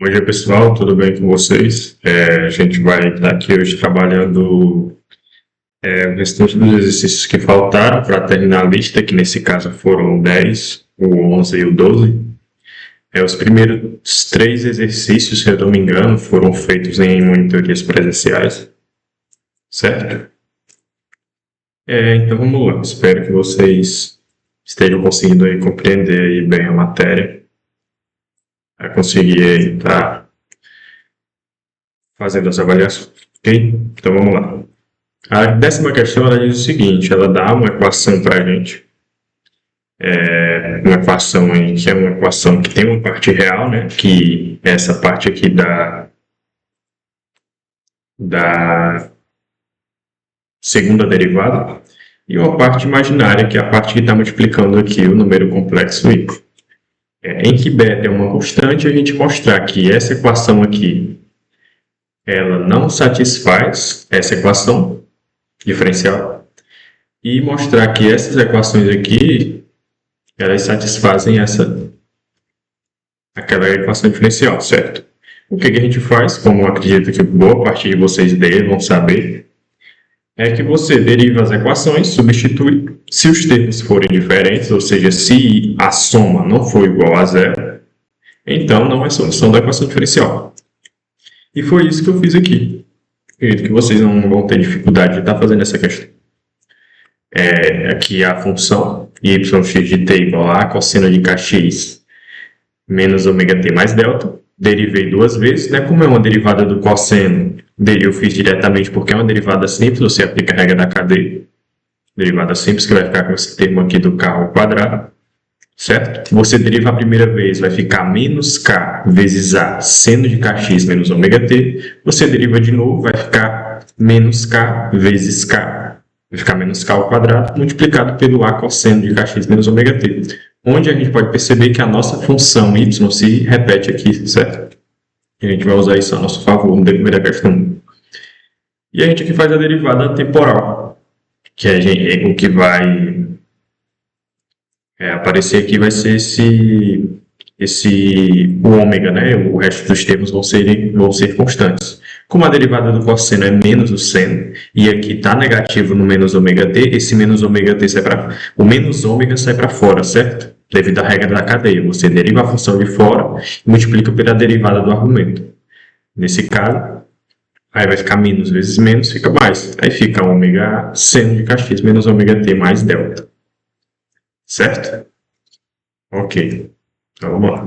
Bom dia, pessoal, tudo bem com vocês? A gente vai estar aqui hoje trabalhando o restante dos exercícios que faltaram para terminar a lista, que nesse caso foram 10, o 11 e o 12. Os primeiros 3 exercícios, se eu não me engano, foram feitos em monitorias presenciais, certo? Então vamos lá, espero que vocês estejam conseguindo aí compreender aí bem a matéria, a conseguir estar fazendo as avaliações, ok? Então vamos lá. A 10ª questão ela diz o seguinte, ela dá uma equação para a gente, uma equação aí, que é uma equação que tem uma parte real, né, que é essa parte aqui da segunda derivada, e uma parte imaginária, que é a parte que está multiplicando aqui o número complexo y. Em que beta é uma constante, a gente mostrar que essa equação aqui ela não satisfaz essa equação diferencial e mostrar que essas equações aqui elas satisfazem aquela equação diferencial, certo? O que a gente faz, como eu acredito que boa parte de vocês devam saber, é que você deriva as equações, substitui. Se os termos forem diferentes, ou seja, se a soma não for igual a zero, então não é solução da equação diferencial. E foi isso que eu fiz aqui. Acredito que vocês não vão ter dificuldade de estar fazendo essa questão. Aqui a função yx de t igual a cosseno de kx menos ômega t mais delta. Derivei 2 vezes, né? Como é uma derivada do cosseno, eu fiz diretamente porque é uma derivada simples, você aplica a regra da cadeia. Derivada simples, que vai ficar com esse termo aqui do k ao quadrado, certo? Você deriva a primeira vez, vai ficar menos k vezes a seno de kx menos ômega t. Você deriva de novo, vai ficar menos k vezes k. Vai ficar menos k ao quadrado, multiplicado pelo a cosseno de kx menos ômega t. Onde a gente pode perceber que a nossa função y se repete aqui, certo? E a gente vai usar isso a nosso favor na primeira questão. E a gente aqui faz a derivada temporal, que o que vai aparecer aqui vai ser o ômega, né? O resto dos termos vão ser constantes. Como a derivada do cosseno é menos o seno, e aqui está negativo no menos ômega t, esse menos ômega t o menos ômega sai para fora, certo? Devido à regra da cadeia. Você deriva a função de fora e multiplica pela derivada do argumento. Nesse caso, aí vai ficar menos vezes menos, fica mais. Aí fica ômega seno de kx menos ômega t mais delta. Certo? Ok. Então vamos lá.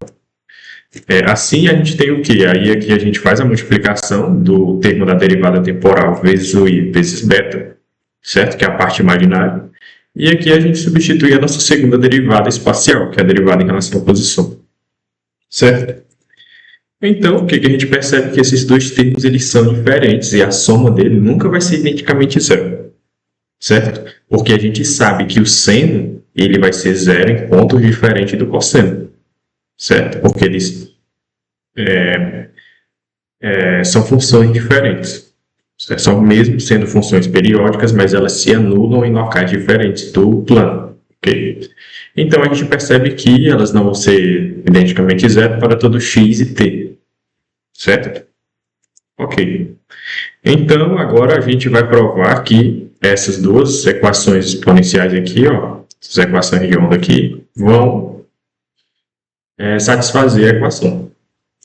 Assim a gente tem o quê? Aí aqui a gente faz a multiplicação do termo da derivada temporal vezes o i vezes beta, certo? Que é a parte imaginária. E aqui a gente substitui a nossa segunda derivada espacial, que é a derivada em relação à posição. Certo? Então, o que a gente percebe? Que esses dois termos eles são diferentes e a soma dele nunca vai ser identicamente zero. Certo? Porque a gente sabe que o seno ele vai ser zero em pontos diferentes do cosseno. Certo? Porque eles são funções diferentes. São mesmo sendo funções periódicas, mas elas se anulam em locais diferentes do plano. Okay? Então, a gente percebe que elas não vão ser identicamente zero para todo x e t. Certo? Ok. Então, agora a gente vai provar que essas duas equações exponenciais aqui, essas equações de onda aqui, vão satisfazer a equação.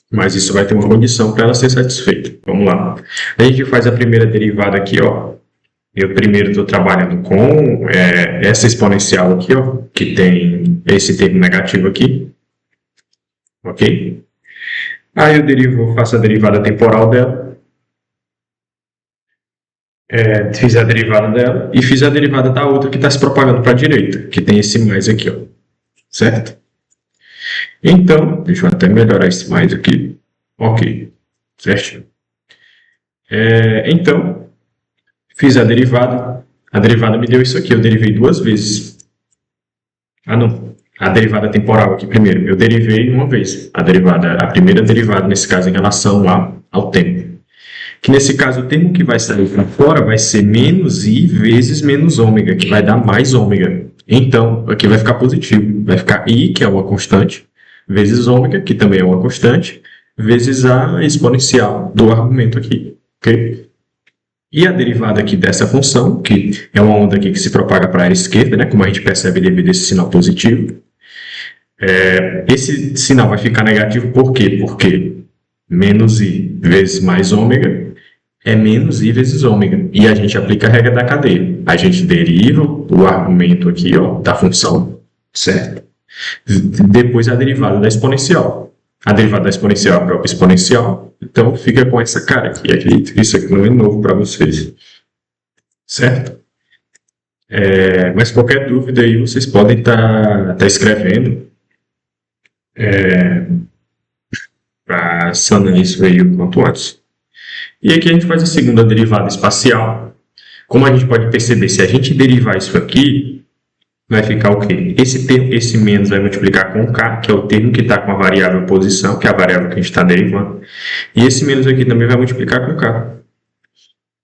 Mas isso vai ter uma condição para ela ser satisfeita. Vamos lá. A gente faz a primeira derivada aqui, Eu primeiro estou trabalhando com essa exponencial aqui, que tem esse termo negativo aqui. Ok? Aí eu faço a derivada temporal dela. Fiz a derivada dela e fiz a derivada da outra que está se propagando para a direita, que tem esse mais aqui, certo? Então, deixa eu até melhorar esse mais aqui. Ok, certo? Então, fiz a derivada. A derivada me deu isso aqui. Eu derivei 2 vezes. Não. A derivada temporal aqui primeiro. Eu derivei uma vez. A primeira derivada, nesse caso, em relação ao tempo. Que nesse caso, o termo que vai sair para fora vai ser menos i vezes menos ômega, que vai dar mais ômega. Então, aqui vai ficar positivo. Vai ficar i, que é uma constante, vezes ômega, que também é uma constante, vezes a exponencial do argumento aqui, ok? E a derivada aqui dessa função, que é uma onda aqui que se propaga para a esquerda, né, como a gente percebe devido a esse sinal positivo, esse sinal vai ficar negativo por quê? Porque menos i vezes mais ômega é menos i vezes ômega. E a gente aplica a regra da cadeia. A gente deriva o argumento aqui, ó, da função, certo? Depois a derivada da exponencial. A derivada da exponencial é a própria exponencial. Então fica com essa cara aqui. Acredito que isso aqui não é novo para vocês. Certo? Mas qualquer dúvida aí vocês podem estar escrevendo para sanar isso aí o quanto antes. E aqui a gente faz a segunda derivada espacial. Como a gente pode perceber, se a gente derivar isso aqui, vai ficar o quê? Esse menos vai multiplicar com k, que é o termo que está com a variável posição, que é a variável que a gente está derivando. E esse menos aqui também vai multiplicar com k.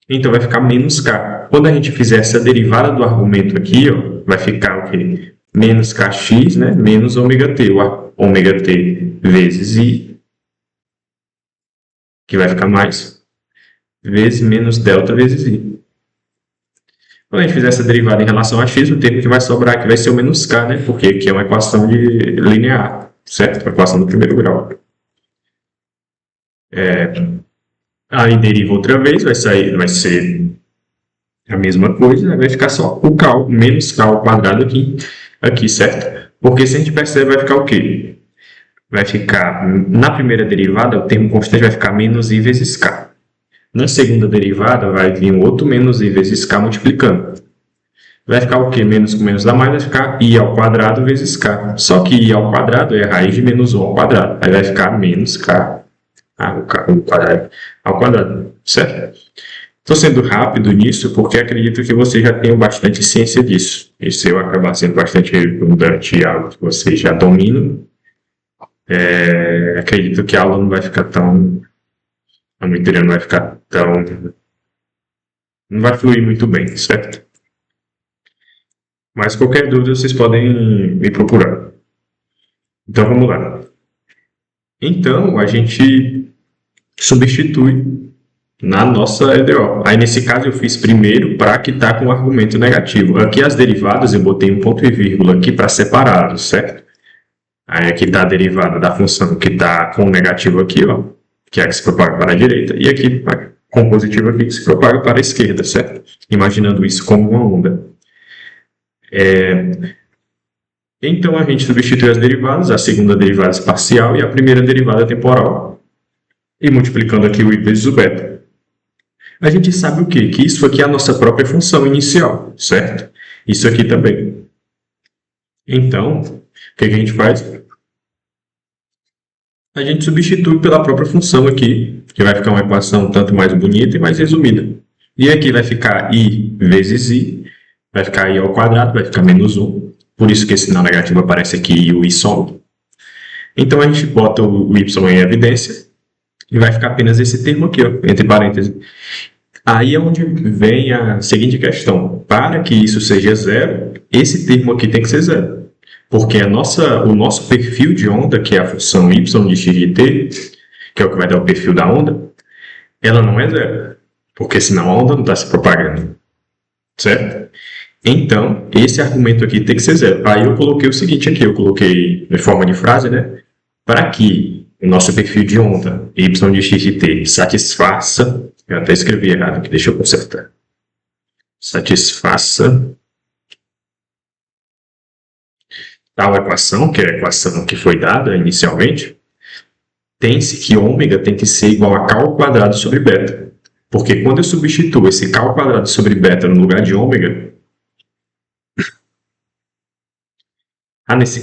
Então vai ficar menos k. Quando a gente fizer essa derivada do argumento aqui, ó, vai ficar o quê? Menos kx, né? Menos ômega t. O ômega t vezes i, que vai ficar mais, vezes menos delta vezes i. Quando a gente fizer essa derivada em relação a x, o termo que vai sobrar aqui vai ser o menos k, né? Porque aqui é uma equação linear, certo? Uma equação do primeiro grau. Aí deriva outra vez, vai ser a mesma coisa, vai ficar só o k, menos k ao quadrado aqui, certo? Porque se a gente perceber, vai ficar o quê? Vai ficar, na primeira derivada, o termo constante vai ficar menos i vezes k. Na segunda derivada, vai vir um outro menos i vezes k multiplicando. Vai ficar o quê? Menos com menos dá mais, vai ficar i ao quadrado vezes k. Só que i ao quadrado é a raiz de menos 1 ao quadrado. Aí vai ficar menos k ao quadrado, certo? Estou sendo rápido nisso porque acredito que vocês já tenham bastante ciência disso. E se eu acabar sendo bastante redundante e algo que vocês já dominam, acredito que a aula não vai ficar tão... A mentoria não vai ficar tão... Não vai fluir muito bem, certo? Mas qualquer dúvida vocês podem me procurar. Então vamos lá. Então a gente substitui na nossa EDO. Aí nesse caso eu fiz primeiro para que está com o argumento negativo. Aqui as derivadas eu botei um ponto e vírgula aqui para separá-los, certo? Aí aqui está a derivada da função que está com o negativo aqui, ó, que é a que se propaga para a direita, e aqui com o positivo aqui que se propaga para a esquerda, certo? Imaginando isso como uma onda. Então a gente substitui as derivadas, a segunda derivada espacial e a primeira derivada temporal. E multiplicando aqui o i vezes o beta. A gente sabe o quê? Que isso aqui é a nossa própria função inicial, certo? Isso aqui também. Então, o que a gente faz? A gente substitui pela própria função aqui, que vai ficar uma equação tanto mais bonita e mais resumida. E aqui vai ficar i vezes i, vai ficar i ao quadrado, vai ficar menos 1. Por isso que esse sinal negativo aparece aqui e o i some. Então a gente bota o y em evidência e vai ficar apenas esse termo aqui, ó, entre parênteses. Aí é onde vem a seguinte questão. Para que isso seja zero, esse termo aqui tem que ser zero. Porque o nosso perfil de onda, que é a função y de x de t, que é o que vai dar o perfil da onda, ela não é zero. Porque senão a onda não está se propagando. Certo? Então, esse argumento aqui tem que ser zero. Aí eu coloquei o seguinte aqui, eu coloquei em forma de frase, né? Para que o nosso perfil de onda, y de x de t, satisfaça... Eu até escrevi errado aqui, deixa eu consertar. Satisfaça tal equação, que é a equação que foi dada inicialmente, tem-se que ômega tem que ser igual a k ao quadrado sobre beta. Porque quando eu substituo esse k ao quadrado sobre beta no lugar de ômega,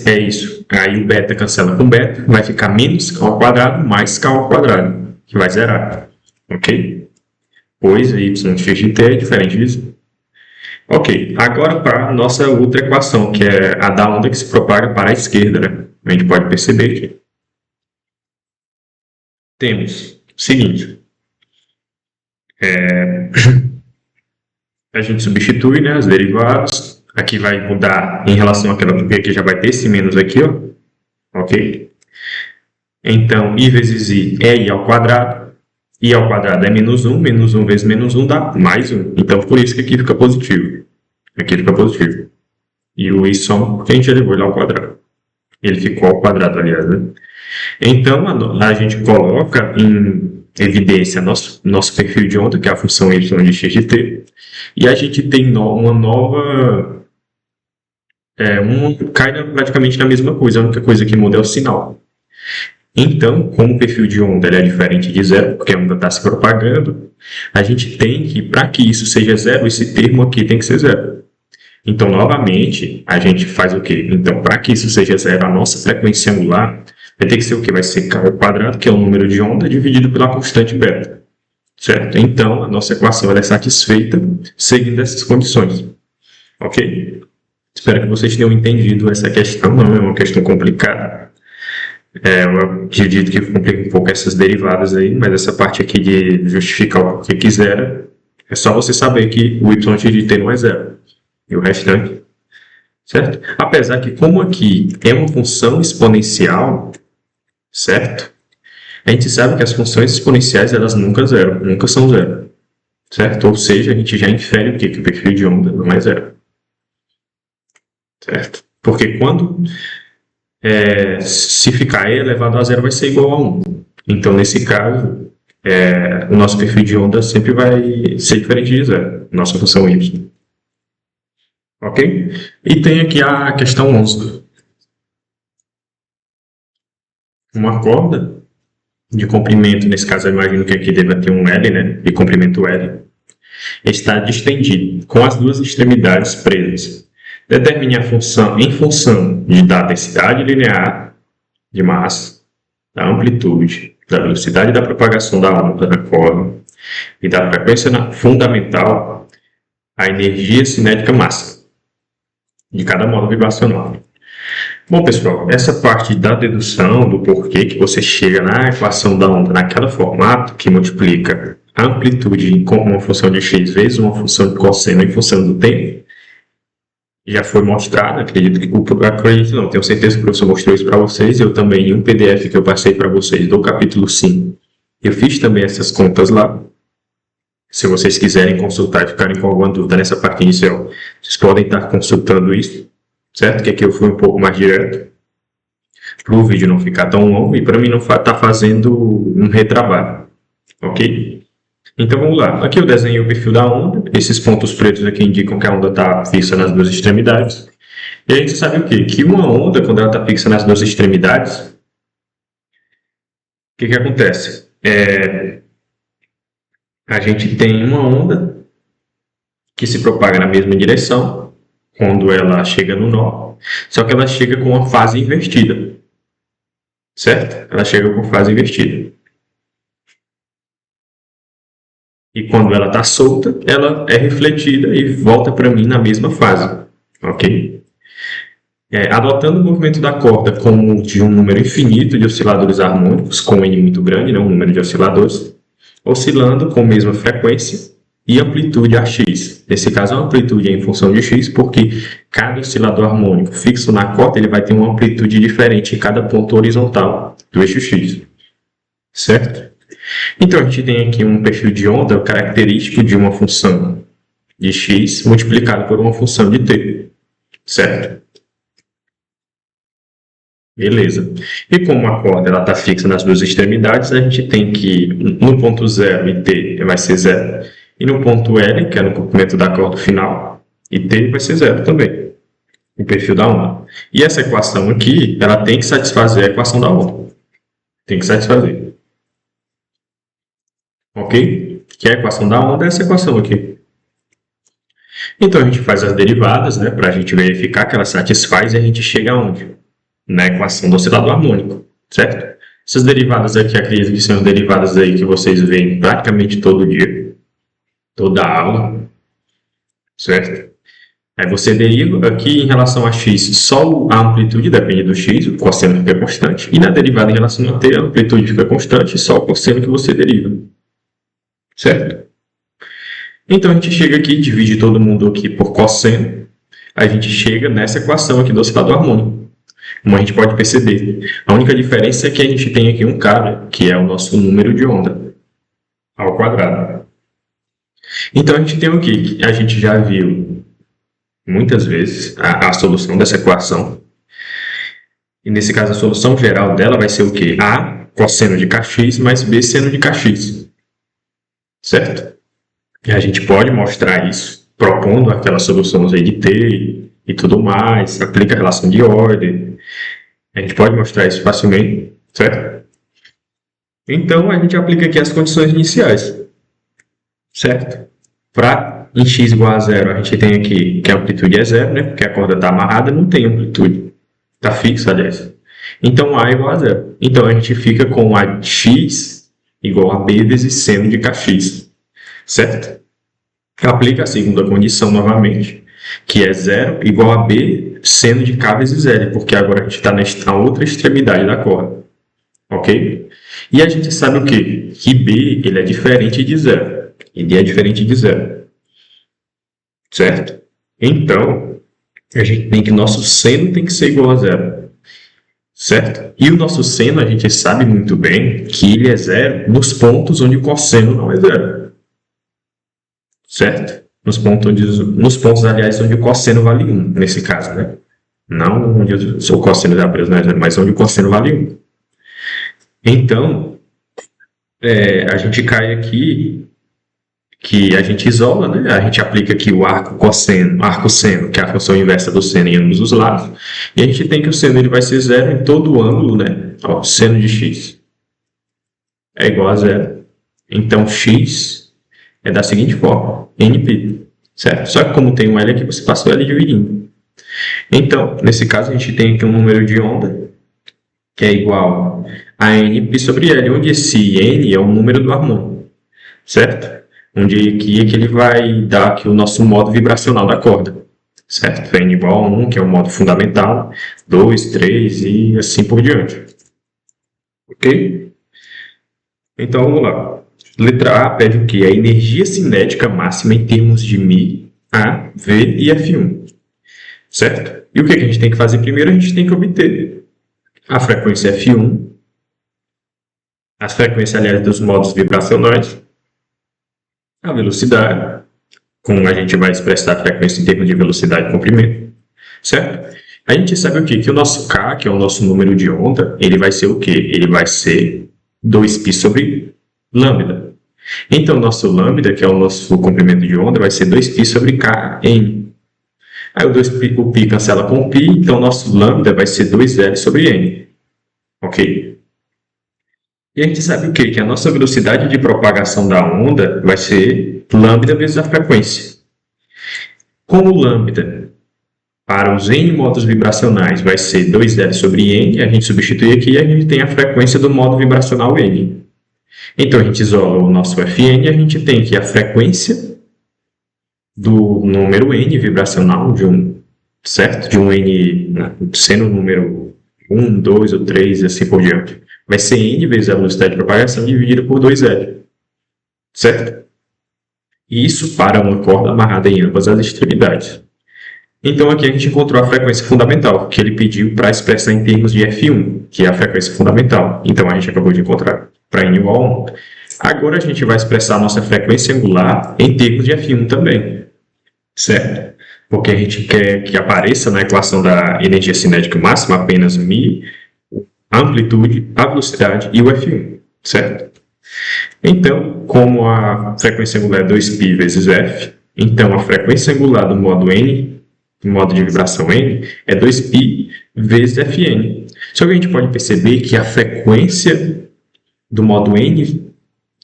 é isso. Aí o beta cancela com beta, vai ficar menos k ao quadrado mais k ao quadrado, que vai zerar. Ok? Pois y de x de t é diferente disso. Ok, agora para a nossa outra equação, que é a da onda que se propaga para a esquerda, né? A gente pode perceber que temos o seguinte. A gente substitui, né, as derivadas. Aqui vai mudar em relação àquela, porque aqui já vai ter esse menos aqui, ó. Ok? Então, I vezes I é I ao quadrado. I ao quadrado é menos 1 vezes menos 1 dá mais 1. Então, por isso que aqui fica positivo. Aqui fica positivo. E o I soma, porque a gente elevou ele ao quadrado. Ele ficou ao quadrado, aliás, né? Então, a gente coloca em evidência nosso perfil de onda, que é a função y de x de t, e a gente tem uma nova... cai praticamente na mesma coisa, a única coisa que muda é o sinal. Então, como o perfil de onda é diferente de zero, porque a onda está se propagando, a gente tem que, para que isso seja zero, esse termo aqui tem que ser zero. Então, novamente, a gente faz o quê? Então, para que isso seja zero, a nossa frequência angular vai ter que ser o quê? Vai ser k ao quadrado, que é o número de onda, dividido pela constante beta. Certo? Então, a nossa equação é satisfeita seguindo essas condições. Ok? Espero que vocês tenham entendido essa questão. Não é uma questão complicada. Eu acredito que complica um pouco essas derivadas aí, mas essa parte aqui de justificar o que quiser, é só você saber que o y de t não é zero. E o restante, certo? Apesar que, como aqui é uma função exponencial, certo? A gente sabe que as funções exponenciais, elas nunca são zero, certo? Ou seja, a gente já infere o quê? Que o perfil de onda não é zero, certo? Porque quando se ficar e elevado a zero vai ser igual a 1. Então, nesse caso, o nosso perfil de onda sempre vai ser diferente de zero, nossa função y. Ok? E tem aqui a questão 11. Uma corda de comprimento, nesse caso eu imagino que aqui deva ter um L, né? De comprimento L, está distendido, com as duas extremidades presas. Determine a função em função da densidade linear de massa, da amplitude, da velocidade da propagação da onda na corda e da frequência fundamental, a energia cinética máxima de cada módulo vibracional. Bom, pessoal, essa parte da dedução, do porquê que você chega na equação da onda naquela formato, que multiplica a amplitude com uma função de x vezes uma função de cosseno em função do tempo, já foi mostrado, tenho certeza que o professor mostrou isso para vocês, eu também, em um PDF que eu passei para vocês do capítulo 5, eu fiz também essas contas lá. Se vocês quiserem consultar e ficarem com alguma dúvida nessa parte inicial, vocês podem estar consultando isso, certo? Que aqui eu fui um pouco mais direto, para o vídeo não ficar tão longo e para mim não estar fazendo um retrabalho, ok? Então vamos lá, aqui eu desenhei o perfil da onda, esses pontos pretos aqui indicam que a onda está fixa nas duas extremidades, e a gente sabe o quê? Que uma onda, quando ela está fixa nas duas extremidades, o que acontece? A gente tem uma onda que se propaga na mesma direção quando ela chega no nó, só que ela chega com uma fase invertida, certo? Ela chega com fase invertida. E quando ela está solta, ela é refletida e volta para mim na mesma fase, ok? Adotando o movimento da corda como de um número infinito de osciladores harmônicos, com N muito grande, né, um número de osciladores, oscilando com a mesma frequência e amplitude AX. Nesse caso, a amplitude é em função de x, porque cada oscilador harmônico fixo na corda ele vai ter uma amplitude diferente em cada ponto horizontal do eixo x, certo? Então, a gente tem aqui um perfil de onda característico de uma função de x multiplicado por uma função de t, certo? Beleza. E como a corda está fixa nas duas extremidades, a gente tem que no ponto 0 e t vai ser 0, e no ponto L, que é no comprimento da corda final, e t vai ser 0 também, o perfil da onda. E essa equação aqui, ela tem que satisfazer a equação da onda. Tem que satisfazer. Ok? Que a equação da onda é essa equação aqui. Então, a gente faz as derivadas, né, para a gente verificar que ela satisfaz e a gente chega aonde? Na equação do oscilador harmônico, certo? Essas derivadas aqui, acredito que são derivadas aí que vocês veem praticamente todo dia, toda aula, certo? Aí você deriva aqui em relação a x, só a amplitude depende do x, o cosseno fica constante, e na derivada em relação a t, a amplitude fica constante, só o cosseno que você deriva, certo? Então a gente chega aqui, divide todo mundo aqui por cosseno, a gente chega nessa equação aqui do oscilador harmônico. como a gente pode perceber. A única diferença é que a gente tem aqui um K, que é o nosso número de onda ao quadrado. Então a gente tem o quê? A gente já viu muitas vezes a solução dessa equação. E nesse caso a solução geral dela vai ser o quê? A cosseno de kx mais b seno de kx. Certo? E a gente pode mostrar isso propondo aquelas soluções aí de t e tudo mais, aplica a relação de ordem. A gente pode mostrar isso facilmente, certo? Então a gente aplica aqui as condições iniciais, certo? Para em x igual a zero, a gente tem aqui que a amplitude é zero, né? Porque a corda está amarrada, não tem amplitude. Está fixa, aliás. Então A igual a zero. Então a gente fica com a x igual a b vezes seno de kx, certo? Aplica a segunda condição novamente, que é zero igual a b seno de k vezes L, porque agora a gente está na outra extremidade da corda. Ok? E a gente sabe o quê? Que b ele é diferente de zero. Ele é diferente de zero. Certo? Então, a gente tem que nosso seno tem que ser igual a zero. Certo? E o nosso seno, a gente sabe muito bem que ele é zero nos pontos onde o cosseno não é zero. Certo? Nos pontos, aliás, onde o cosseno vale 1, nesse caso, né? Não onde o cosseno da presa não é zero, mas onde o cosseno vale 1. Então, a gente cai aqui que a gente isola, né? A gente aplica aqui o arco-seno, que é a função inversa do seno em ambos os lados, e a gente tem que o seno ele vai ser zero em todo o ângulo, né? Ó, seno de x é igual a zero. Então, x é da seguinte forma, nπ, certo? Só que como tem um L aqui, você passa o L dividindo. Então, nesse caso, a gente tem aqui um número de onda, que é igual a nπ sobre L, onde esse n é o número do harmônico, certo? Onde aqui é que ele vai dar aqui o nosso modo vibracional da corda, certo? N igual a 1, que é o modo fundamental, 2, 3 e assim por diante. Ok? Então, vamos lá. Letra A pede o quê? A energia cinética máxima em termos de μ, A, V e F1, certo? E o que a gente tem que fazer primeiro? A gente tem que obter a frequência F1, as frequências, aliás, dos modos vibracionais, a velocidade, como a gente vai expressar a frequência em termos de velocidade e comprimento, certo? A gente sabe o quê? Que o nosso K, que é o nosso número de onda, ele vai ser o quê? Ele vai ser 2π sobre lambda. Então, o nosso lambda, que é o nosso comprimento de onda, vai ser 2π sobre Kn. Aí o π cancela com o π, então o nosso lambda vai ser 2L sobre N. Ok? E a gente sabe o quê? Que a nossa velocidade de propagação da onda vai ser lambda vezes a frequência. Como lambda para os N modos vibracionais vai ser 2L sobre N, a gente substitui aqui e a gente tem a frequência do modo vibracional N. Então a gente isola o nosso Fn e a gente tem aqui a frequência do número N vibracional certo? De um N sendo o número 1, 2 ou 3 e assim por diante. Vai ser N vezes a velocidade de propagação dividida por 2L, certo? E isso para uma corda amarrada em ambas as extremidades. Então aqui a gente encontrou a frequência fundamental, que ele pediu para expressar em termos de F1, que é a frequência fundamental. Então a gente acabou de encontrar para N igual a 1. Agora a gente vai expressar a nossa frequência angular em termos de F1 também, certo? Porque a gente quer que apareça na equação da energia cinética máxima apenas μ, a amplitude, a velocidade e o F1, certo? Então, como a frequência angular é 2π vezes F, então a frequência angular do modo N, do modo de vibração N, é 2π vezes Fn. Só que a gente pode perceber que a frequência do modo N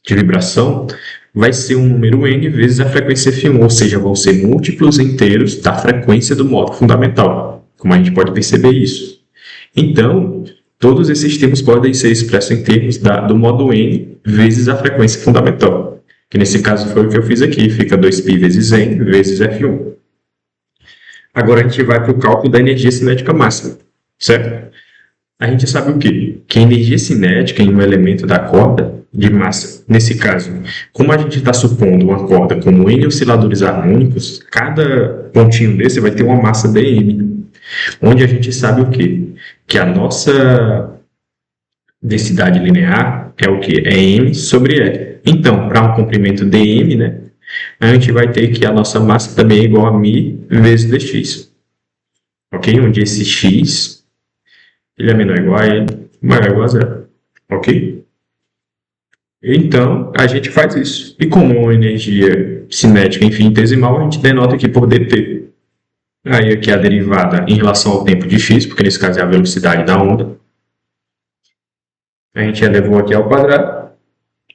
de vibração vai ser um número N vezes a frequência F1, ou seja, vão ser múltiplos inteiros da frequência do modo fundamental, como a gente pode perceber isso. Então, todos esses termos podem ser expressos em termos do modo N vezes a frequência fundamental, que nesse caso foi o que eu fiz aqui, fica 2π vezes N vezes F1. Agora a gente vai para o cálculo da energia cinética máxima, certo? A gente sabe o quê? Que a energia cinética em um elemento da corda de massa, nesse caso, como a gente está supondo uma corda como N osciladores harmônicos, cada pontinho desse vai ter uma massa dm. onde a gente sabe o quê? Que a nossa densidade linear é o quê? É m sobre L. Então, para um comprimento dm, né, a gente vai ter que a nossa massa também é igual a μ vezes dx. Ok? Onde esse x ele é menor ou igual a L, maior ou igual a zero. Ok? Então, a gente faz isso. E como energia cinética infinitesimal, a gente denota aqui por dt. Aí aqui a derivada em relação ao tempo de x, porque nesse caso é a velocidade da onda. A gente elevou aqui ao quadrado,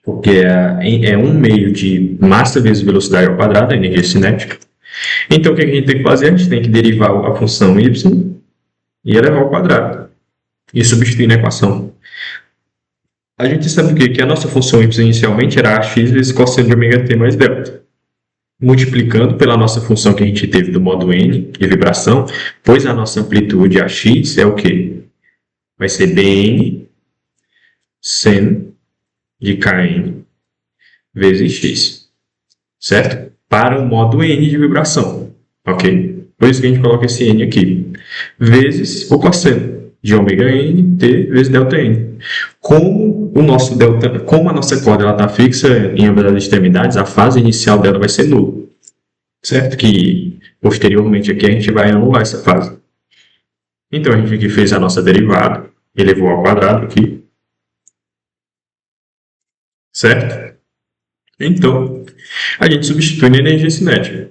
porque é 1 meio de massa vezes velocidade ao quadrado, a energia cinética. Então, o que a gente tem que fazer? A gente tem que derivar a função y e elevar ao quadrado. E substituir na equação. A gente sabe o quê? Que a nossa função y inicialmente era ax vezes cosseno de ômega t mais delta. Multiplicando pela nossa função que a gente teve do modo n, de vibração, pois a nossa amplitude ax é o quê? Vai ser bn sen de kn vezes x, certo? Para o modo n de vibração, ok? Por isso que a gente coloca esse n aqui, vezes o cosseno de ômega n t vezes delta n. Como a nossa corda está fixa em ambas as extremidades, a fase inicial dela vai ser nula, certo? Que posteriormente aqui a gente vai anular essa fase. Então a gente aqui fez a nossa derivada, elevou ao quadrado aqui, certo? Então a gente substitui na energia cinética,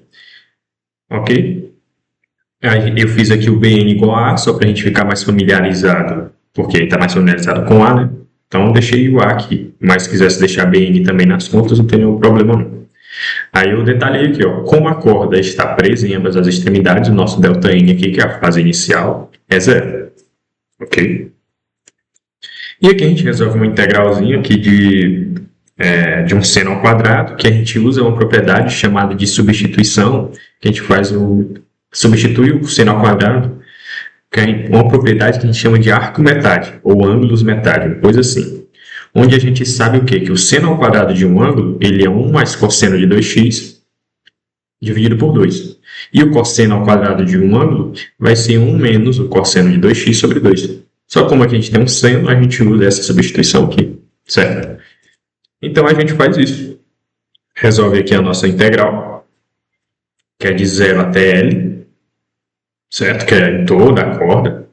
ok? Aí eu fiz aqui o Bn igual a A, só para a gente ficar mais familiarizado, porque está mais familiarizado com A, né? Então, deixei o A aqui. Mas se quisesse deixar Bn também nas contas, não tem nenhum problema não. Aí eu detalhei aqui, ó, como a corda está presa em ambas as extremidades, o nosso ΔN aqui, que é a fase inicial, é zero. Ok? E aqui a gente resolve uma integralzinha aqui de um seno ao quadrado, que a gente usa uma propriedade chamada de substituição, que a gente substitui o seno ao quadrado, que é uma propriedade que a gente chama de arco-metade, ou ângulos metade, uma coisa assim. Onde a gente sabe o quê? Que o seno ao quadrado de um ângulo, ele é 1 mais cosseno de 2x, dividido por 2. E o cosseno ao quadrado de um ângulo vai ser 1 menos o cosseno de 2x sobre 2. Só como aqui a gente tem um seno, a gente usa essa substituição aqui, certo? Então a gente faz isso. Resolve aqui a nossa integral, que é de 0 até L, certo? Que é toda a corda,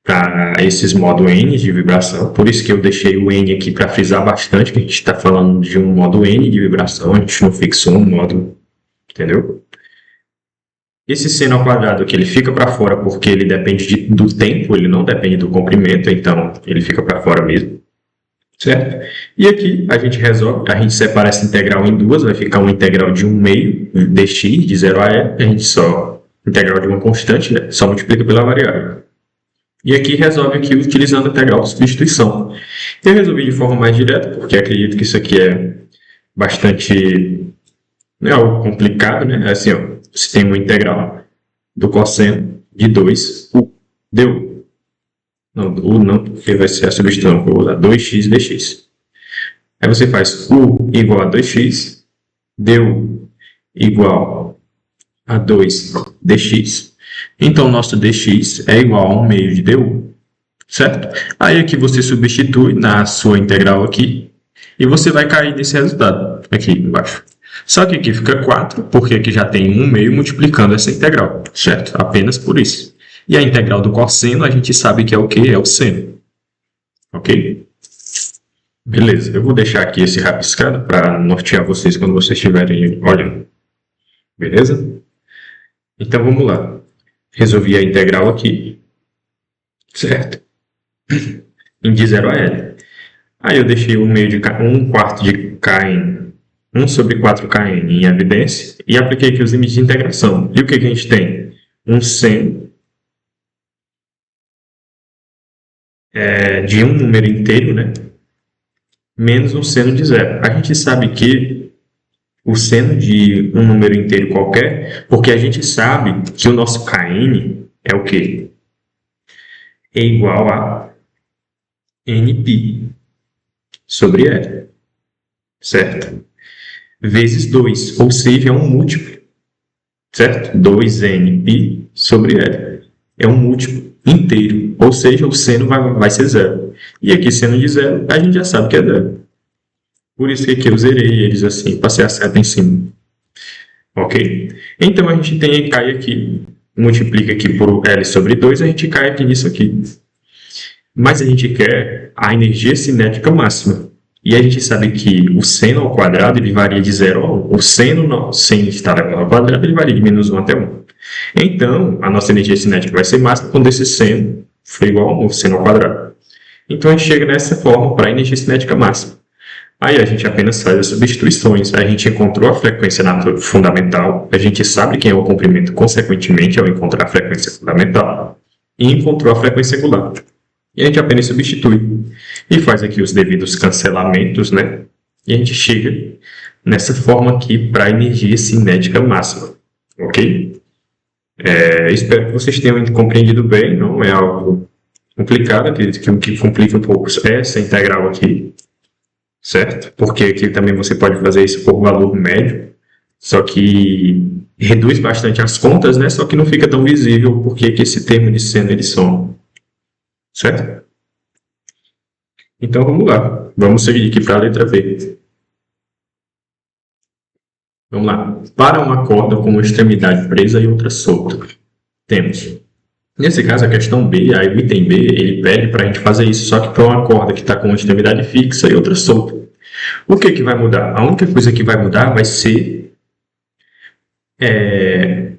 para esses modo N de vibração. Por isso que eu deixei o N aqui para frisar bastante, que a gente está falando de um modo N de vibração, a gente não fixou um modo, entendeu? Esse seno ao quadrado aqui, ele fica para fora porque ele depende do tempo, ele não depende do comprimento, então ele fica para fora mesmo, certo? E aqui a gente resolve, a gente separa essa integral em duas, vai ficar uma integral de 1 meio dx, de 0 a L, a gente só, integral de uma constante, né? Só multiplica pela variável. E aqui resolve aqui utilizando a integral de substituição. Eu resolvi de forma mais direta, porque acredito que isso aqui é bastante, não é algo complicado, né? Assim, ó, você tem uma integral do cosseno de 2u du. Não, u não, porque vai ser a substituição, eu vou usar 2x dx. Aí você faz u igual a 2x, du igual a 2 dx. Então, o nosso dx é igual a 1 meio de du, certo? Aí aqui você substitui na sua integral aqui e você vai cair nesse resultado aqui embaixo. Só que aqui fica 4, porque aqui já tem 1 meio multiplicando essa integral, certo? Apenas por isso. E a integral do cosseno a gente sabe que é o quê? É o seno. Ok? Beleza, eu vou deixar aqui esse rabiscado para nortear vocês quando vocês estiverem olhando. Beleza? Então vamos lá. Resolvi a integral aqui, certo? Em de 0 a L. Aí eu deixei 1 quarto de kn, 1 sobre 4 kn em evidência e apliquei aqui os limites de integração. E o que a gente tem? Um seno de um número inteiro, né? Menos um seno de zero. A gente sabe que o seno de um número inteiro qualquer, porque a gente sabe que o nosso kn é o quê? É igual a nπ sobre L, certo? Vezes 2, ou seja, é um múltiplo, certo? 2nπ sobre L. é um múltiplo inteiro, ou seja, o seno vai ser zero. E aqui, seno de zero, a gente já sabe que é zero. Por isso que aqui eu zerei eles assim, passei a seta em cima. Ok? Então a gente cai aqui, multiplica aqui por L sobre 2, a gente cai aqui nisso aqui. Mas a gente quer a energia cinética máxima. E a gente sabe que o seno ao quadrado ele varia de 0 a 1. O seno sem estar ao quadrado ele varia de menos 1 até 1. Então, a nossa energia cinética vai ser máxima quando esse seno for igual a 1, o seno ao quadrado. Então a gente chega nessa forma para a energia cinética máxima. Aí a gente apenas faz as substituições. A gente encontrou a frequência fundamental, a gente sabe quem é o comprimento consequentemente ao encontrar a frequência fundamental, e encontrou a frequência angular. E a gente apenas substitui. E faz aqui os devidos cancelamentos, né? E a gente chega nessa forma aqui para a energia cinética máxima. Ok? Espero que vocês tenham compreendido bem, não é algo complicado, acredito que o que complica um pouco é essa integral aqui, certo? Porque aqui também você pode fazer isso por valor médio, só que reduz bastante as contas, né? Só que não fica tão visível porque que esse termo de seno eles são, certo? Então vamos lá, vamos seguir aqui para a letra B. Vamos lá. Para uma corda com uma extremidade presa e outra solta, temos. Nesse caso, a questão B, aí o item B, ele pede para a gente fazer isso, só que para uma corda que está com uma extremidade fixa e outra solta. O que vai mudar? A única coisa que vai mudar vai ser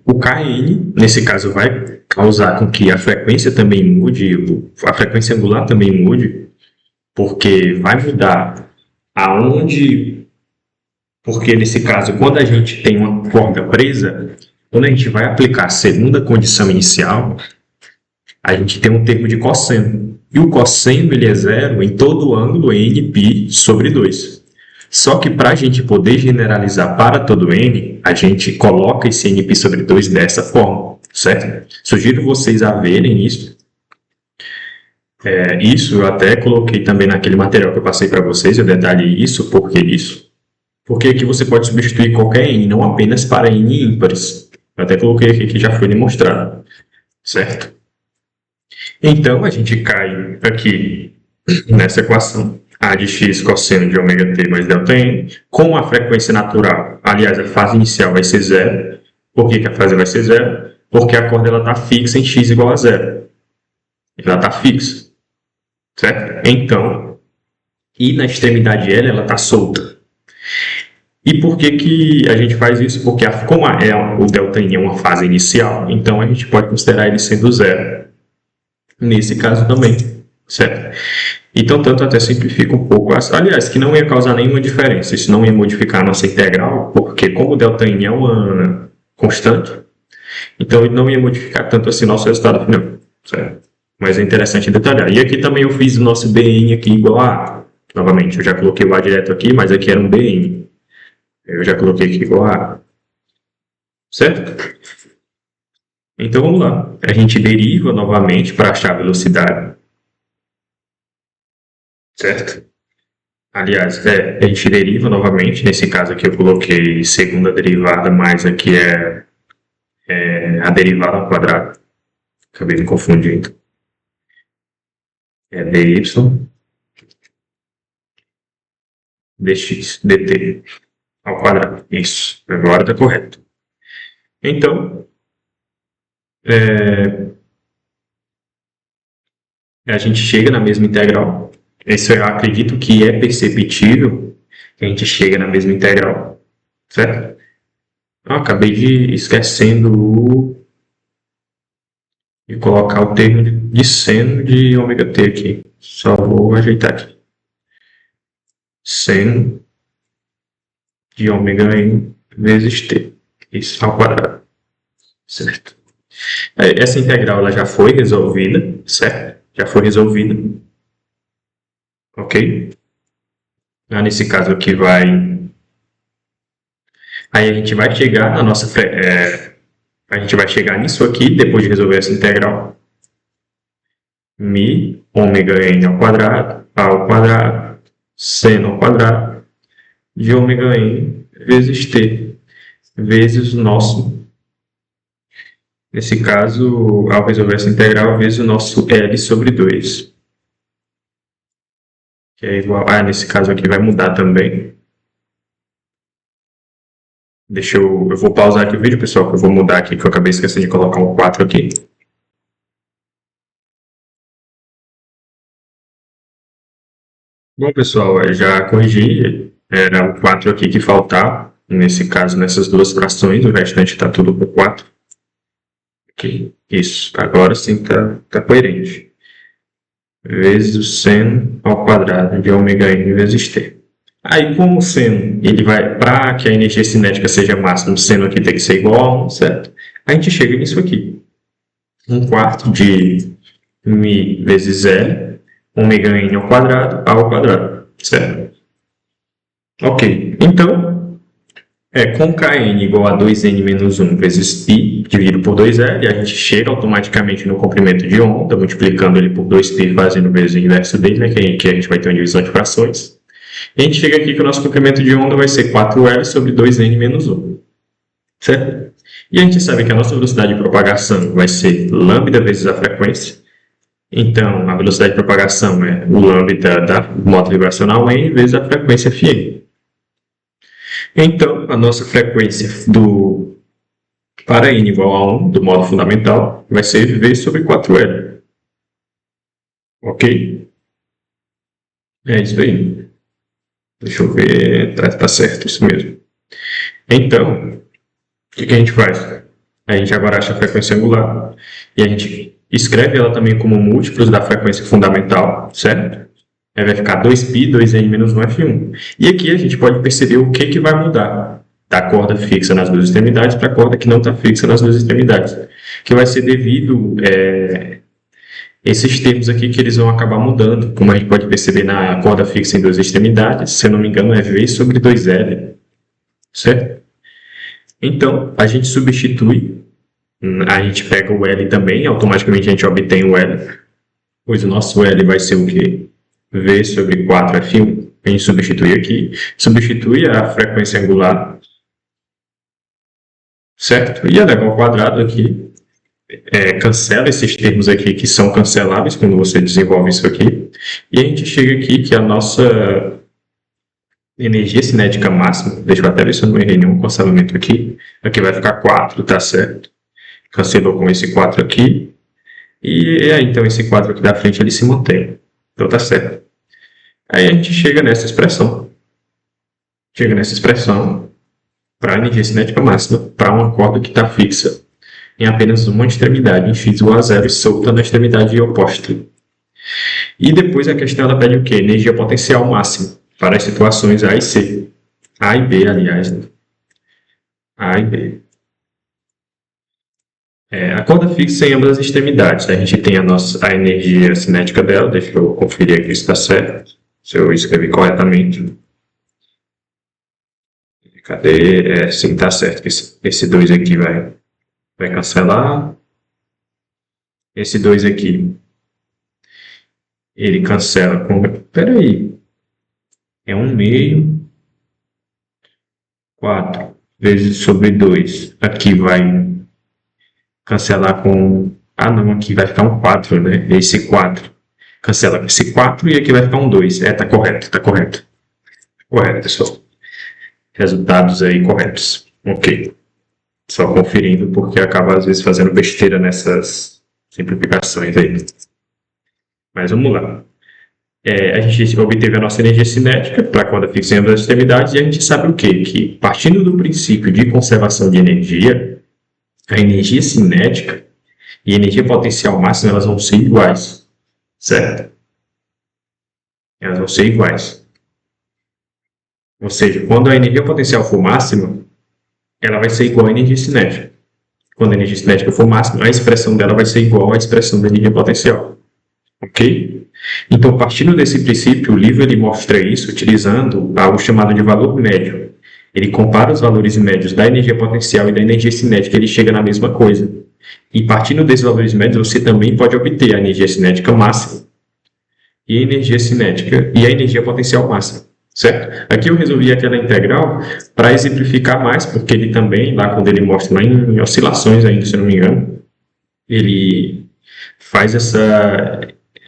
o Kn, nesse caso vai causar com que a frequência também mude, a frequência angular também mude, porque vai mudar aonde... Porque nesse caso, quando a gente tem uma corda presa, quando a gente vai aplicar a segunda condição inicial, a gente tem um termo de cosseno. E o cosseno ele é zero em todo ângulo nπ sobre 2. Só que para a gente poder generalizar para todo n, a gente coloca esse nπ sobre 2 dessa forma, certo? Sugiro vocês a verem isso. Isso eu até coloquei também naquele material que eu passei para vocês, eu detalhei isso, por que isso? Porque aqui você pode substituir qualquer n, não apenas para n ímpares. Eu até coloquei aqui que já foi demonstrado, certo? Então, a gente cai aqui nessa equação. A de x cosseno de ômega t mais delta n, com a frequência natural. Aliás, a fase inicial vai ser zero. Por que a fase vai ser zero? Porque a corda está fixa em x igual a zero. Ela está fixa, certo? Então, e na extremidade L, ela está solta. E por que a gente faz isso? Porque como o ΔN é uma fase inicial, então a gente pode considerar ele sendo zero. Nesse caso também, certo? Então, tanto até simplifica um pouco. Aliás, que não ia causar nenhuma diferença. Isso não ia modificar a nossa integral, porque como o ΔN é uma constante, então ele não ia modificar tanto assim nosso resultado final, certo? Mas é interessante detalhar. E aqui também eu fiz o nosso Bn aqui igual a A. Novamente, eu já coloquei o A direto aqui, mas aqui era um Bn. Eu já coloquei aqui igual a A. Certo? Então, vamos lá. A gente deriva novamente para achar a velocidade. Certo? Aliás, a gente deriva novamente. Nesse caso aqui eu coloquei segunda derivada, mais aqui a derivada ao quadrado. Acabei me confundindo. É dy dx dt ao quadrado. Isso. Agora está correto. Então, a gente chega na mesma integral. Isso eu acredito que é perceptível que a gente chega na mesma integral, certo? Eu acabei de esquecendo de colocar o termo de seno de ômega t aqui. Só vou ajeitar aqui. Seno de ômega n vezes t. Isso ao quadrado. Certo? Essa integral ela já foi resolvida, certo? Já foi resolvida. Ok? Nesse caso aqui vai... Aí a gente vai chegar na nossa... A gente vai chegar nisso aqui, depois de resolver essa integral. Mi ômega n ao quadrado, seno ao quadrado, de ômega n vezes t, vezes o nosso Nesse caso, ao resolver essa integral, vezes o nosso L sobre 2. Que é igual... nesse caso aqui vai mudar também. Eu vou pausar aqui o vídeo, pessoal, que eu vou mudar aqui, que eu acabei esquecendo de colocar um 4 aqui. Bom, pessoal, eu já corrigi. Era o 4 aqui que faltava. Nesse caso, nessas duas frações, o restante está tudo com 4. Ok, isso. Agora sim tá coerente. Vezes o seno ao quadrado de ômega n vezes t. Aí, como o seno, ele vai, para que a energia cinética seja máxima, o seno aqui tem que ser igual a 1, certo? A gente chega nisso aqui. 1/4 de μ vezes L, ômega n ao quadrado, certo? Ok, então, com Kn igual a 2n menos 1 vezes π dividido por 2L, a gente chega automaticamente no comprimento de onda, multiplicando ele por 2π, fazendo vezes o inverso dele, né, que a gente vai ter uma divisão de frações. E a gente chega aqui que o nosso comprimento de onda vai ser 4L sobre 2n menos 1, certo? E a gente sabe que a nossa velocidade de propagação vai ser lambda vezes a frequência. Então, a velocidade de propagação é o lambda da moto vibracional n vezes a frequência φn. Então, a nossa frequência para n igual a 1, do modo fundamental, vai ser v sobre 4L. Ok? É isso aí. Deixa eu ver, tá certo, isso mesmo. Então, o que a gente faz? A gente agora acha a frequência angular e a gente escreve ela também como múltiplos da frequência fundamental, certo? Aí vai ficar 2π, 2n menos 1 F1. E aqui a gente pode perceber o que vai mudar da corda fixa nas duas extremidades para a corda que não está fixa nas duas extremidades. Que vai ser devido esses termos aqui que eles vão acabar mudando. Como a gente pode perceber na corda fixa em duas extremidades, se eu não me engano é V sobre 2L, certo? Então, a gente substitui, a gente pega o L também, automaticamente a gente obtém o L, pois o nosso L vai ser o quê? V sobre 4F1. A gente substitui aqui, substitui a frequência angular, certo? E eleva ao quadrado aqui, cancela esses termos aqui que são canceláveis quando você desenvolve isso aqui, e a gente chega aqui que a nossa energia cinética máxima, deixa eu até ver se eu não errei nenhum cancelamento aqui vai ficar 4, tá certo? Cancelou com esse 4 aqui, e aí então esse 4 aqui da frente ele se mantém, então tá certo. Aí a gente chega nessa expressão para a energia cinética máxima, para uma corda que está fixa em apenas uma extremidade, em x igual a 0 e solta na extremidade oposta. E depois a questão ela pede o quê? Energia potencial máxima para as situações A e C. A e B, aliás. Né? A e B. A corda fixa em ambas as extremidades. A gente tem a energia cinética dela. Deixa eu conferir aqui se está certo. Se eu escrevi corretamente. Cadê? Sim, está certo. Esse 2 aqui vai cancelar. Esse 2 aqui, ele cancela com... Peraí. É 1/2. 4 vezes sobre 2. Aqui vai cancelar com... não, aqui vai ficar um 4, né? Esse 4. Cancela com esse 4 e aqui vai ficar um 2. Tá correto. Correto, pessoal. Resultados aí corretos. Ok. Só conferindo, porque acaba às vezes fazendo besteira nessas simplificações aí. Mas vamos lá. A gente obteve a nossa energia cinética para a corda fixa em ambas as extremidades e a gente sabe o quê? Que partindo do princípio de conservação de energia, a energia cinética e a energia potencial máxima elas vão ser iguais, certo? Elas vão ser iguais. Ou seja, quando a energia potencial for máxima, ela vai ser igual à energia cinética. Quando a energia cinética for máxima, a expressão dela vai ser igual à expressão da energia potencial. Ok? Então, partindo desse princípio, o livro ele mostra isso utilizando algo chamado de valor médio. Ele compara os valores médios da energia potencial e da energia cinética, ele chega na mesma coisa. E partindo desses valores médios, você também pode obter a energia cinética máxima e a energia cinética e a energia potencial máxima. Certo? Aqui eu resolvi aquela integral para exemplificar mais, porque ele também, lá quando ele mostra lá em oscilações ainda, se eu não me engano, ele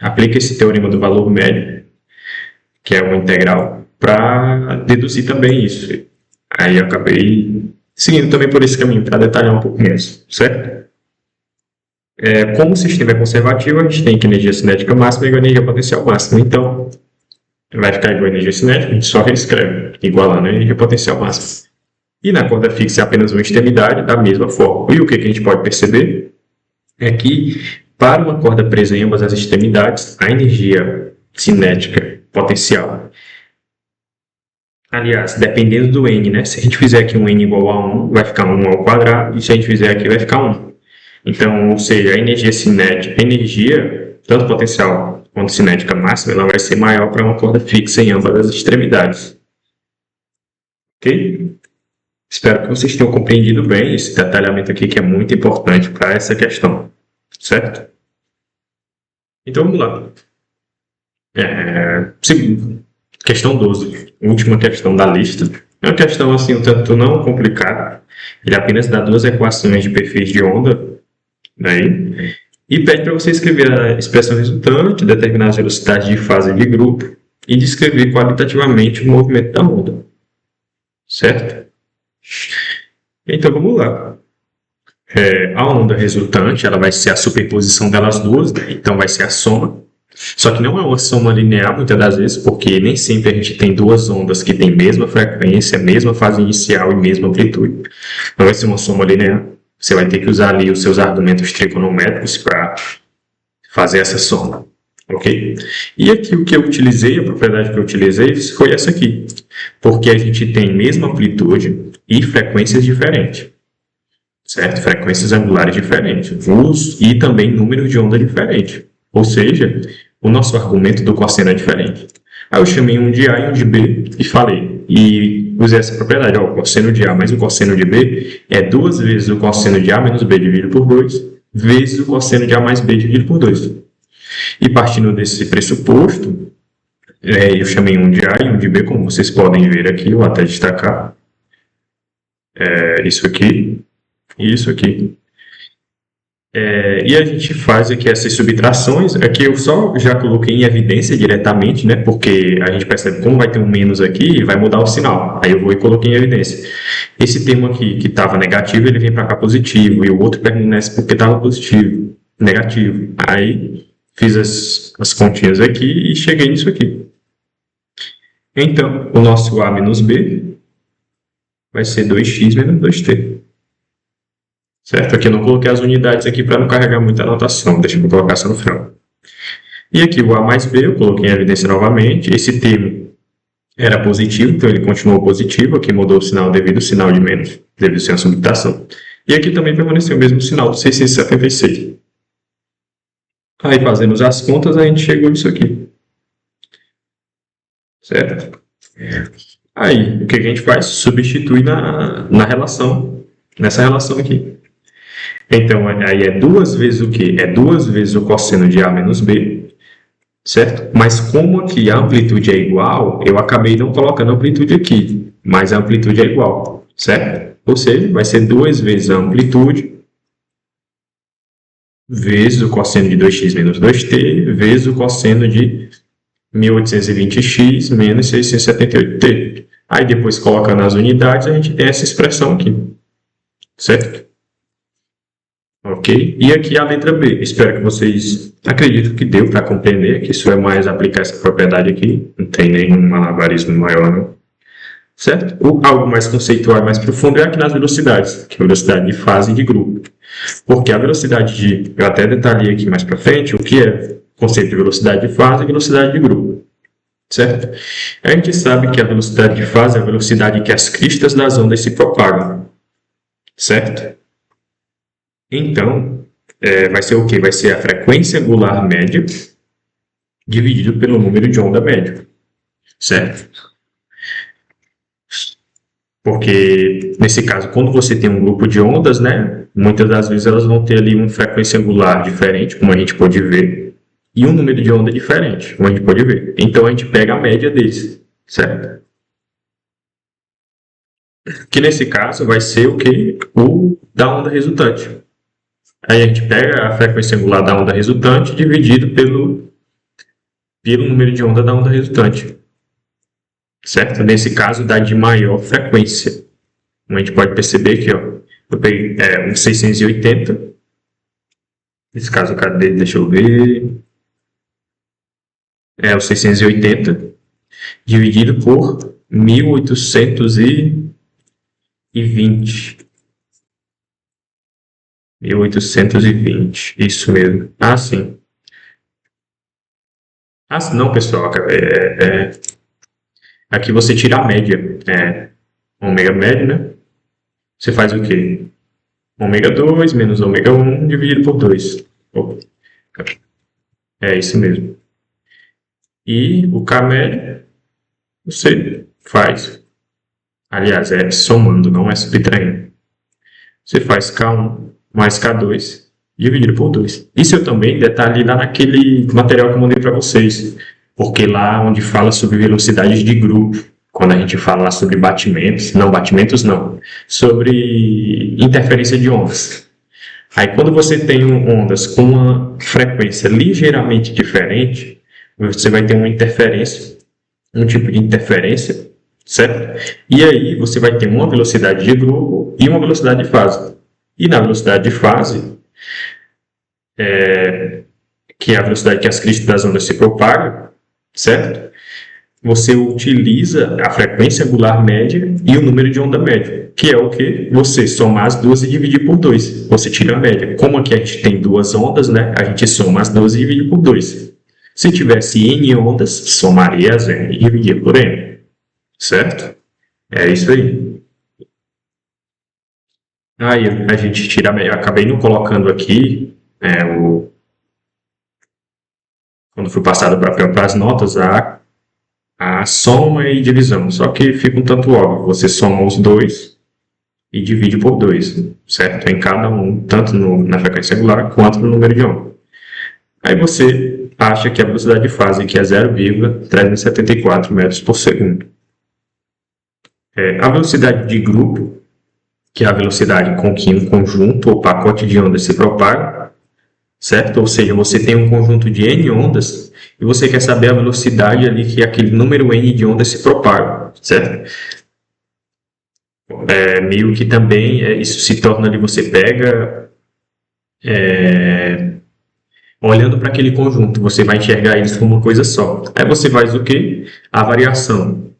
aplica esse teorema do valor médio, que é uma integral, para deduzir também isso. Aí eu acabei seguindo também por esse caminho, para detalhar um pouco mais, certo? Como o sistema é conservativo, a gente tem que energia cinética máxima igual a energia potencial máxima. Então, vai ficar igual a energia cinética, a gente só reescreve, igualando a energia potencial máxima. E na corda fixa é apenas uma extremidade, da mesma forma. E o que a gente pode perceber é que, para uma corda presa em ambas as extremidades, a energia cinética potencial, aliás, dependendo do n, né? Se a gente fizer aqui um n igual a 1, vai ficar 1 ao quadrado, e se a gente fizer aqui, vai ficar 1. Então, ou seja, a energia cinética, tanto potencial quanto cinética máxima, ela vai ser maior para uma corda fixa em ambas as extremidades. Ok? Espero que vocês tenham compreendido bem esse detalhamento aqui, que é muito importante para essa questão, certo? Então, vamos lá. Segundo, questão 12, última questão da lista. É uma questão assim, um tanto não complicada. Ele apenas dá duas equações de perfis de onda, aí, e pede para você escrever a expressão resultante, determinar as velocidades de fase de grupo e descrever qualitativamente o movimento da onda, certo? Então vamos lá. A onda resultante, ela vai ser a superposição delas duas, né? Então vai ser a soma. Só que não é uma soma linear muitas das vezes, porque nem sempre a gente tem duas ondas que têm mesma frequência, mesma fase inicial e mesma amplitude. Não vai ser uma soma linear. Você vai ter que usar ali os seus argumentos trigonométricos para fazer essa soma, ok? E aqui o que eu utilizei, a propriedade que eu utilizei foi essa aqui, porque a gente tem mesma amplitude e frequências diferentes, certo? Frequências angulares diferentes, e também número de onda diferente, ou seja, o nosso argumento do cosseno é diferente. Aí eu chamei um de A e um de B e falei, e usei essa propriedade, o cosseno de A mais o cosseno de B é 2 vezes o cosseno de A menos B dividido por 2, vezes o cosseno de A mais B dividido por 2. E partindo desse pressuposto, eu chamei um de A e um de B, como vocês podem ver aqui, vou até destacar. Isso aqui e isso aqui. E a gente faz aqui essas subtrações. Aqui eu só já coloquei em evidência diretamente, né? Porque a gente percebe como vai ter um menos aqui, vai mudar o sinal. Aí eu vou e coloquei em evidência. Esse termo aqui que estava negativo, ele vem para cá positivo. E o outro permanece porque estava positivo, negativo. Aí fiz as continhas aqui e cheguei nisso aqui. Então, o nosso A menos B vai ser 2x menos 2t. Certo? Aqui eu não coloquei as unidades aqui para não carregar muita anotação. Deixa eu colocar só no final. E aqui o A mais B eu coloquei em evidência novamente. Esse termo era positivo, então ele continuou positivo. Aqui mudou o sinal devido ao sinal de menos, devido ser uma subtração. E aqui também permaneceu o mesmo sinal do 676. Aí fazendo as contas, a gente chegou nisso aqui. Certo? Aí, o que a gente faz? Substitui na relação, nessa relação aqui. Então, aí é 2 vezes o quê? É 2 vezes o cosseno de A menos B, certo? Mas como aqui a amplitude é igual, eu acabei não colocando a amplitude aqui, mas a amplitude é igual, certo? Ou seja, vai ser 2 vezes a amplitude vezes o cosseno de 2x menos 2t, vezes o cosseno de 1820x menos 678t. Aí depois, colocando as unidades, a gente tem essa expressão aqui, certo? Ok? E aqui a letra B. Espero que vocês acreditem que deu para compreender, que isso é mais aplicar essa propriedade aqui. Não tem nenhum malabarismo maior, não. Certo? Algo mais conceitual e mais profundo é aqui nas velocidades, que é a velocidade de fase e de grupo. Porque a velocidade de... Eu até detalhei aqui mais para frente o que é conceito de velocidade de fase e velocidade de grupo. Certo? A gente sabe que a velocidade de fase é a velocidade que as cristas das ondas se propagam. Certo? Então, vai ser o quê? Vai ser a frequência angular média dividido pelo número de onda médio. Certo? Porque, nesse caso, quando você tem um grupo de ondas, né, muitas das vezes elas vão ter ali uma frequência angular diferente, como a gente pode ver, e um número de onda diferente, como a gente pode ver. Então, a gente pega a média deles, certo? Que, nesse caso, vai ser o quê? O da onda resultante. Aí a gente pega a frequência angular da onda resultante dividido pelo número de onda da onda resultante. Certo? Nesse caso, dá de maior frequência. Como a gente pode perceber aqui, ó, eu peguei um 680. Nesse caso, cadê? Deixa eu ver. É o 680 dividido por 1820. 1820, isso mesmo. Ah, sim. Ah, não, pessoal. Aqui você tira a média. Ômega médio, né? Você faz o quê? Ômega 2 menos ômega 1 dividido por 2. É isso mesmo. E o K médio, você faz. Aliás, é somando, não é subtraindo. Você faz K1 mais K2 dividido por 2. Isso eu também detalhei lá naquele material que eu mandei para vocês. Porque lá onde fala sobre velocidades de grupo, quando a gente fala sobre batimentos, sobre interferência de ondas. Aí quando você tem ondas com uma frequência ligeiramente diferente, você vai ter uma interferência, um tipo de interferência, certo? E aí você vai ter uma velocidade de grupo e uma velocidade de fase. E na velocidade de fase, que é a velocidade que as cristas das ondas se propagam, certo? Você utiliza a frequência angular média e o número de onda média, que é o que? Você somar as duas e dividir por 2. Você tira a média. Como aqui a gente tem duas ondas, né? A gente soma as duas e divide por 2. Se tivesse N ondas, somaria as N e dividia por N. Certo? É isso aí. Aí a gente tira a média. Acabei não colocando aqui, quando foi passado para as notas, a soma e divisão. Só que fica um tanto óbvio. Você soma os dois e divide por 2, certo? Em cada um, tanto na frequência angular quanto no número de onda. Aí você acha que a velocidade de fase que é 0,374 metros por segundo. A velocidade de grupo, que é a velocidade com que um conjunto ou pacote de ondas se propaga, certo? Ou seja, você tem um conjunto de N ondas e você quer saber a velocidade ali que aquele número N de ondas se propaga, certo? Meio que também isso se torna ali, você pega olhando para aquele conjunto, você vai enxergar eles como uma coisa só. Aí você faz o quê? A variação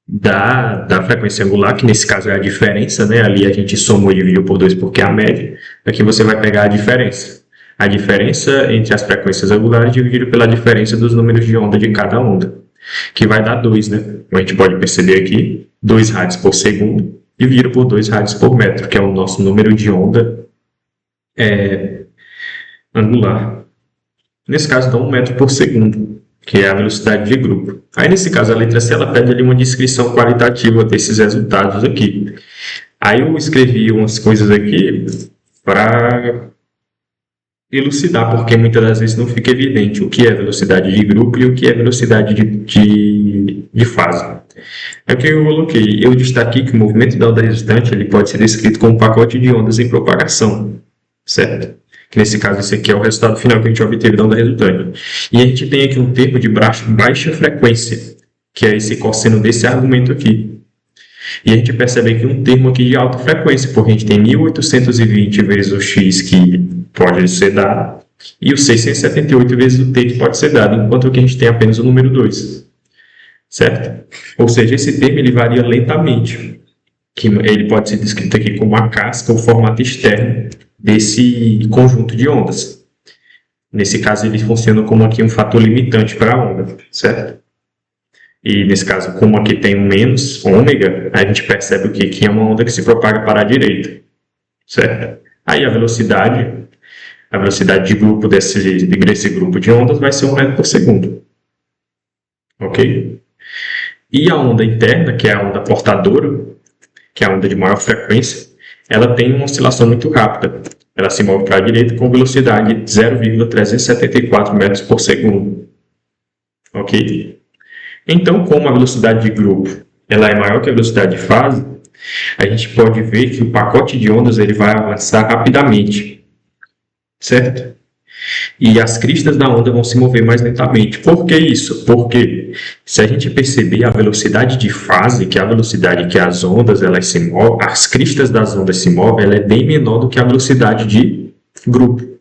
da frequência angular, que nesse caso é a diferença, né? Ali a gente somou e dividiu por 2 porque é a média. Aqui você vai pegar a diferença. A diferença entre as frequências angulares dividido pela diferença dos números de onda de cada onda, que vai dar 2, né? Como a gente pode perceber aqui, 2 rádios por segundo dividido por 2 rádios por metro, que é o nosso número de onda angular. Nesse caso, dá 1 metro por segundo, que é a velocidade de grupo. Aí, nesse caso, a letra C, ela pede ali uma descrição qualitativa desses resultados aqui. Aí eu escrevi umas coisas aqui para elucidar, porque muitas das vezes não fica evidente o que é velocidade de grupo e o que é velocidade de fase. É o que eu coloquei. Eu destaquei que o movimento da onda resultante ele pode ser descrito como um pacote de ondas em propagação, certo? Que nesse caso esse aqui é o resultado final que a gente obteve da onda resultante. E a gente tem aqui um termo de baixa frequência, que é esse cosseno desse argumento aqui. E a gente percebe aqui um termo aqui de alta frequência, porque a gente tem 1820 vezes o x que pode ser dado, e o 678 vezes o t que pode ser dado, enquanto que a gente tem apenas o número 2. Certo? Ou seja, esse termo ele varia lentamente, que ele pode ser descrito aqui como a casca, o formato externo desse conjunto de ondas. Nesse caso, ele funciona como aqui um fator limitante para a onda, certo? E nesse caso, como aqui tem um menos ômega, a gente percebe o quê? Que é uma onda que se propaga para a direita, certo? Aí a velocidade de grupo desse grupo de ondas vai ser 1 metro por segundo, ok? E a onda interna, que é a onda portadora, que é a onda de maior frequência, ela tem uma oscilação muito rápida. Ela se move para a direita com velocidade de 0,374 metros por segundo. Ok? Então, como a velocidade de grupo ela é maior que a velocidade de fase, a gente pode ver que o pacote de ondas ele vai avançar rapidamente. certo? E as cristas da onda vão se mover mais lentamente. Por que isso? Porque se a gente perceber a velocidade de fase, que é a velocidade que as ondas elas se movem, as cristas das ondas se movem, ela é bem menor do que a velocidade de grupo,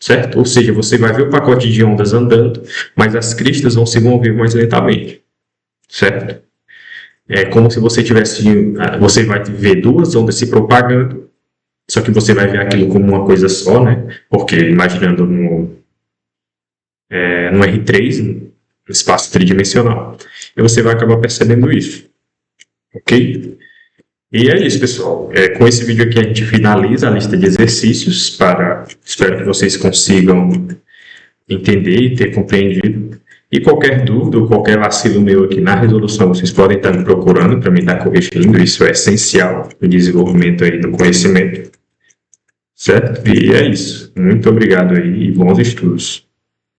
certo? Ou seja, você vai ver o pacote de ondas andando, mas as cristas vão se mover mais lentamente, certo? É como se você você vai ver duas ondas se propagando, só que você vai ver aquilo como uma coisa só, né? Porque imaginando no R3, no espaço tridimensional, e você vai acabar percebendo isso, ok? E é isso, pessoal. Com esse vídeo aqui a gente finaliza a lista de exercícios espero que vocês consigam entender e ter compreendido. E qualquer dúvida ou qualquer vacilo meu aqui na resolução, vocês podem estar me procurando para me estar corrigindo. Isso é essencial no desenvolvimento aí do conhecimento. Certo? E é isso. Muito obrigado aí e bons estudos.